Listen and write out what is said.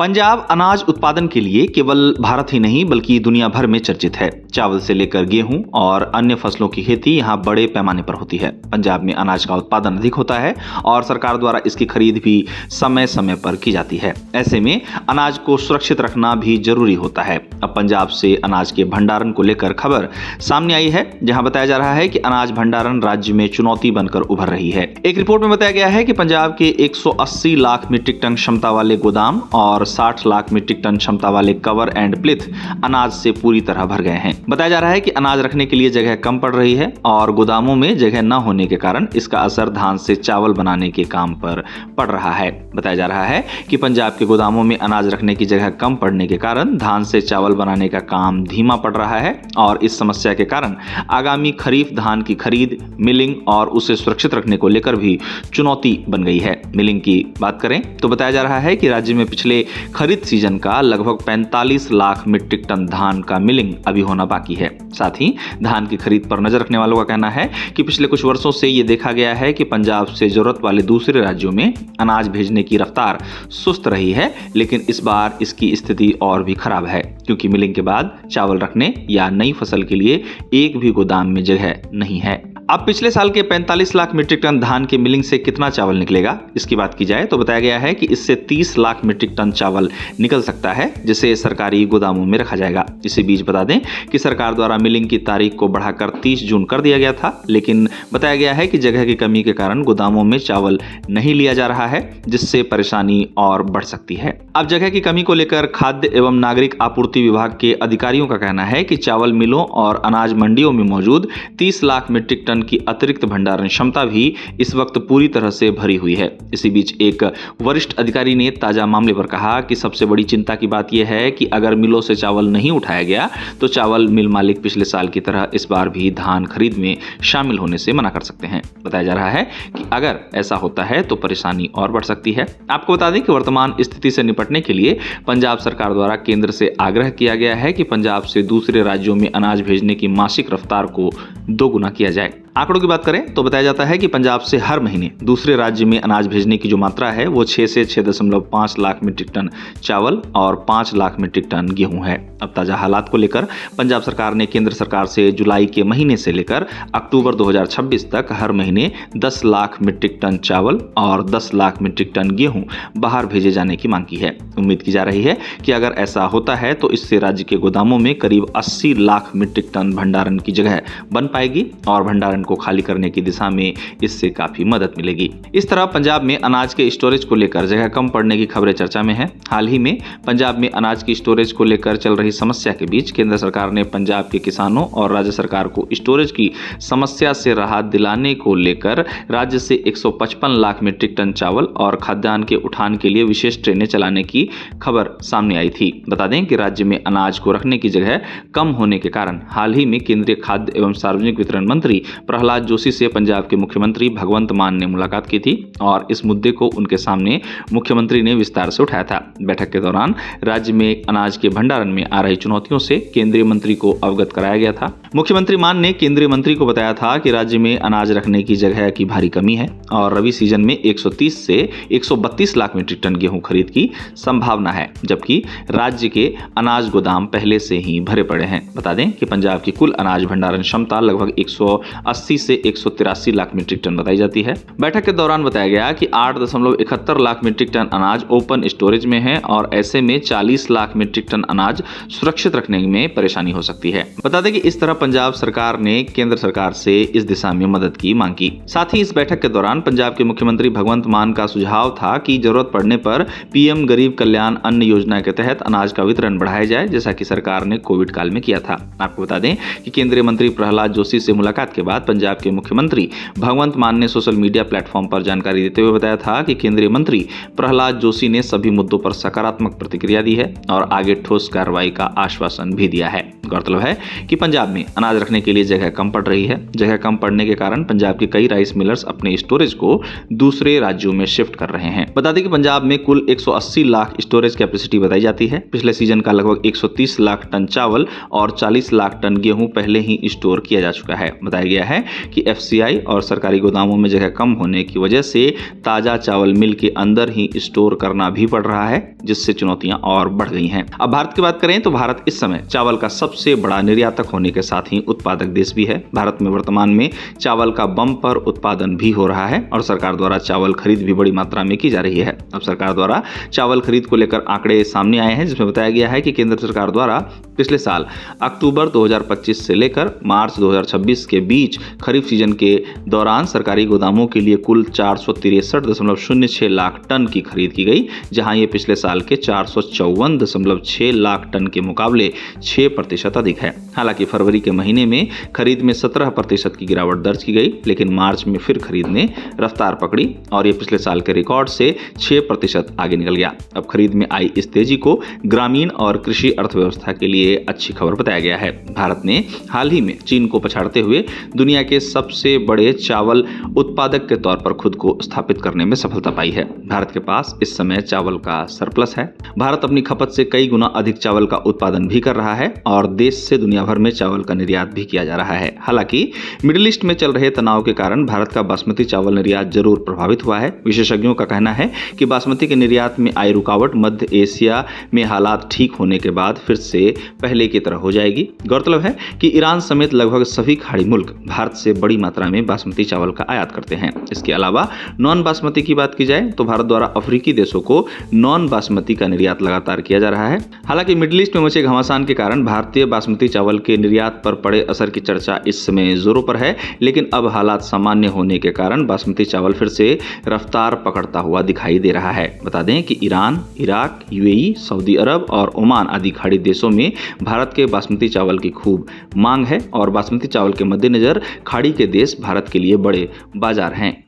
पंजाब अनाज उत्पादन के लिए केवल भारत ही नहीं बल्कि दुनिया भर में चर्चित है। चावल से लेकर गेहूं और अन्य फसलों की खेती यहां बड़े पैमाने पर होती है। पंजाब में अनाज का उत्पादन अधिक होता है और सरकार द्वारा इसकी खरीद भी समय समय पर की जाती है। ऐसे में अनाज को सुरक्षित रखना भी जरूरी होता है। अब पंजाब से अनाज के भंडारण को लेकर खबर सामने आई है, जहां बताया जा रहा है कि अनाज भंडारण राज्य में चुनौती बनकर उभर रही है। एक रिपोर्ट में बताया गया है कि पंजाब के 180 लाख मीट्रिक टन क्षमता वाले गोदाम और 60 लाख मीट्रिक टन क्षमता वाले कवर एंड प्लिथ अनाज से पूरी तरह भर गए हैं। बताया जा रहा है कि अनाज रखने के लिए जगह कम पड़ रही है और गोदामों में जगह न होने के कारण इसका असर धान से चावल बनाने के काम पर पड़ रहा है। बताया जा रहा है कि पंजाब के गोदामों में अनाज रखने की जगह कम पड़ने के कारण धान से चावल बनाने का काम धीमा पड़ रहा है और इस समस्या के कारण आगामी खरीफ धान की खरीद, मिलिंग और उसे सुरक्षित रखने को लेकर भी चुनौती बन गई है। मिलिंग की बात करें तो बताया जा रहा है कि राज्य में पिछले खरीद सीजन का लगभग 45 लाख मीट्रिक टन धान का मिलिंग अभी होना बाकी है। साथ ही धान की खरीद पर नजर रखने वालों का कहना है कि पिछले कुछ वर्षों से ये देखा गया है कि पंजाब से जरूरत वाले दूसरे राज्यों में अनाज भेजने की रफ्तार सुस्त रही है, लेकिन इस बार इसकी स्थिति और भी खराब है क्योंकि मिलिंग के बाद चावल रखने या नई फसल के लिए एक भी गोदाम में जगह नहीं है। अब पिछले साल के 45 लाख मीट्रिक टन धान के मिलिंग से कितना चावल निकलेगा, इसकी बात की जाए तो बताया गया है कि इससे 30 लाख मीट्रिक टन चावल निकल सकता है, जिसे सरकारी गोदामों में रखा जाएगा। इसी बीच बता दें कि सरकार द्वारा मिलिंग की तारीख को बढ़ाकर 30 जून कर दिया गया था, लेकिन बताया गया है कि जगह की कमी के कारण गोदामों में चावल नहीं लिया जा रहा है, जिससे परेशानी और बढ़ सकती है। अब जगह की कमी को लेकर खाद्य एवं नागरिक आपूर्ति विभाग के अधिकारियों का कहना है कि चावल मिलों और अनाज मंडियों में मौजूद 30 लाख मीट्रिक टन की अतिरिक्त भंडारण क्षमता भी इस वक्त पूरी तरह से भरी हुई है। इसी बीच एक वरिष्ठ अधिकारी ने ताजा मामले पर कहा कि सबसे बड़ी चिंता की बात यह है कि अगर मिलों से चावल नहीं उठाया गया तो चावल मिल मालिक पिछले साल की तरह इस बार भी धान खरीद में शामिल होने से मना कर सकते हैं। बताया जा रहा है कि अगर ऐसा होता है तो परेशानी और बढ़ सकती है। आपको बता दें कि वर्तमान स्थिति से निपटने के लिए पंजाब सरकार द्वारा केंद्र से आग्रह किया गया है कि पंजाब से दूसरे राज्यों में अनाज भेजने की मासिक रफ्तार को दोगुना किया जाए। आंकड़ों की बात करें तो बताया जाता है कि पंजाब से हर महीने दूसरे राज्य में अनाज भेजने की जो मात्रा है वो 6 से 6.5 लाख मीट्रिक टन चावल और 5 लाख मीट्रिक टन गेहूं है। अब ताजा हालात को लेकर पंजाब सरकार ने केंद्र सरकार से जुलाई के महीने से लेकर अक्टूबर 2026 तक हर महीने 10 लाख मीट्रिक टन चावल और 10 लाख मीट्रिक टन गेहूं बाहर भेजे जाने की मांग की है। उम्मीद की जा रही है कि अगर ऐसा होता है तो इससे राज्य के गोदामों में करीब 80 लाख मीट्रिक टन भंडारण की जगह बन पाएगी और भंडारण को खाली करने की दिशा में इससे काफी मदद मिलेगी। इस तरह पंजाब में अनाज के स्टोरेज को लेकर जगह कम पड़ने की खबरें चर्चा में हैं। हाल ही में पंजाब में अनाज की स्टोरेज को लेकर चल रही समस्या के बीच केंद्र सरकार ने पंजाब के किसानों और राज्य सरकार को स्टोरेज की समस्या से राहत दिलाने को लेकर राज्य से 155 लाख मीट्रिक टन चावल और खाद्यान्न के उठान के लिए विशेष ट्रेनें चलाने की खबर सामने आई थी। बता दें कि राज्य में अनाज को रखने की जगह कम होने के कारण हाल ही में केंद्रीय खाद्य एवं सार्वजनिक वितरण मंत्री प्रहलाद जोशी से पंजाब के मुख्यमंत्री भगवंत मान ने मुलाकात की थी और इस मुद्दे को उनके सामने मुख्यमंत्री ने विस्तार से उठाया था। बैठक के दौरान राज्य में अनाज के भंडारण में आ रही चुनौतियों से केंद्रीय मंत्री को अवगत कराया गया था। मुख्यमंत्री मान ने केंद्रीय मंत्री को बताया था कि राज्य में अनाज रखने की जगह की भारी कमी है और रबी सीजन में 130 से 132 लाख मीट्रिक टन गेहूं खरीद की संभावना है, जबकि राज्य के अनाज गोदाम पहले से ही भरे पड़े हैं। बता दें कि पंजाब की कुल अनाज भंडारण क्षमता लगभग 180 से 183 लाख मीट्रिक टन बताई जाती है। बैठक के दौरान बताया गया कि 8.71 लाख मीट्रिक टन अनाज ओपन स्टोरेज में है और ऐसे में 40 लाख मीट्रिक टन अनाज सुरक्षित रखने में परेशानी हो सकती है। बता दें कि इस तरह पंजाब सरकार ने केंद्र सरकार से इस दिशा में मदद की मांग की। साथ ही इस बैठक के दौरान पंजाब के मुख्यमंत्री भगवंत मान का सुझाव था कि जरूरत पड़ने पर पीएम गरीब कल्याण अन्न योजना के तहत अनाज का वितरण बढ़ाया जाए, जैसा कि सरकार ने कोविड काल में किया था। आपको बता दें कि केंद्रीय मंत्री प्रहलाद जोशी से मुलाकात के बाद पंजाब के मुख्यमंत्री भगवंत मान ने सोशल मीडिया प्लेटफॉर्म पर जानकारी देते हुए बताया था कि केंद्रीय मंत्री प्रहलाद जोशी ने सभी मुद्दों पर सकारात्मक प्रतिक्रिया दी है और आगे ठोस कार्रवाई का आश्वासन भी दिया है। गौरतलब है कि पंजाब में अनाज रखने के लिए जगह कम पड़ रही है। जगह कम पड़ने के कारण पंजाब के कई राइस मिलर्स अपने स्टोरेज को दूसरे राज्यों में शिफ्ट कर रहे हैं। बता दें कि पंजाब में कुल 180 लाख स्टोरेज कैपेसिटी बताई जाती है। पिछले सीजन का लगभग 130 लाख टन चावल और 40 लाख टन गेहूं पहले ही स्टोर किया जा चुका है। बताया गया है है कि एफसीआई और सरकारी गोदामों में जगह कम होने की वजह से ताजा चावल मिल के अंदर ही स्टोर करना भी पड़ रहा है, जिससे चुनौतियां और बढ़ गई हैं। अब भारत की बात करें तो भारत इस समय चावल का सबसे बड़ा निर्यातक होने के साथ ही उत्पादक देश भी है। भारत में वर्तमान में चावल का बम्पर उत्पादन भी हो रहा है और सरकार द्वारा चावल खरीद भी बड़ी मात्रा में की जा रही है। अब सरकार द्वारा चावल खरीद को लेकर आंकड़े सामने आए हैं, जिसमें बताया गया है कि केंद्र सरकार द्वारा पिछले साल अक्टूबर 2025 से लेकर मार्च 2026 के बीच खरीफ सीजन के दौरान सरकारी गोदामों के लिए कुल 463.06 लाख टन की खरीद की गई, जहां ये पिछले साल के 454.6 लाख टन के मुकाबले 6% अधिक है। हालांकि फरवरी के महीने में खरीद में 17% की गिरावट दर्ज की गई, लेकिन मार्च में फिर खरीद ने रफ्तार पकड़ी और ये पिछले साल के रिकॉर्ड से 6% आगे निकल गया। अब खरीद में आई इस तेजी को ग्रामीण और कृषि अर्थव्यवस्था के लिए अच्छी खबर बताया गया है। भारत ने हाल ही में चीन को पछाड़ते हुए दुनिया के सबसे बड़े चावल उत्पादक के तौर पर खुद को स्थापित करने में सफलता पाई है। भारत के पास इस समय चावल का सरप्लस है। भारत अपनी खपत से कई गुना अधिक चावल का उत्पादन भी कर रहा है और देश से दुनिया भर में चावल का निर्यात भी किया जा रहा है। हालांकि मिडिल ईस्ट में चल रहे तनाव के कारण भारत का बासमती चावल निर्यात जरूर प्रभावित हुआ है। विशेषज्ञों का कहना है कि बासमती के निर्यात में आई रुकावट मध्य एशिया में हालात ठीक होने के बाद फिर से पहले की तरह हो जाएगी। गौरतलब है कि ईरान समेत लगभग सभी खाड़ी मुल्क भारत से बड़ी मात्रा में बासमती चावल का आयात करते हैं। इसके अलावा नॉन बासमती की बात की जाए तो भारत द्वारा अफ्रीकी देशों को नॉन बासमती का निर्यात लगातार किया जा रहा है। हालांकि मिडिल ईस्ट में मचे घमासान के कारण भारतीय बासमती चावल के निर्यात पर पड़े असर की चर्चा इस समय जोरों पर है, लेकिन अब हालात सामान्य होने के कारण बासमती चावल फिर से रफ्तार पकड़ता हुआ दिखाई दे रहा है। बता दें कि ईरान, इराक, यूएई, सऊदी अरब और ओमान आदि खाड़ी देशों में भारत के बासमती चावल की खूब मांग है और बासमती चावल के मद्देनजर खाड़ी के देश भारत के लिए बड़े बाजार हैं।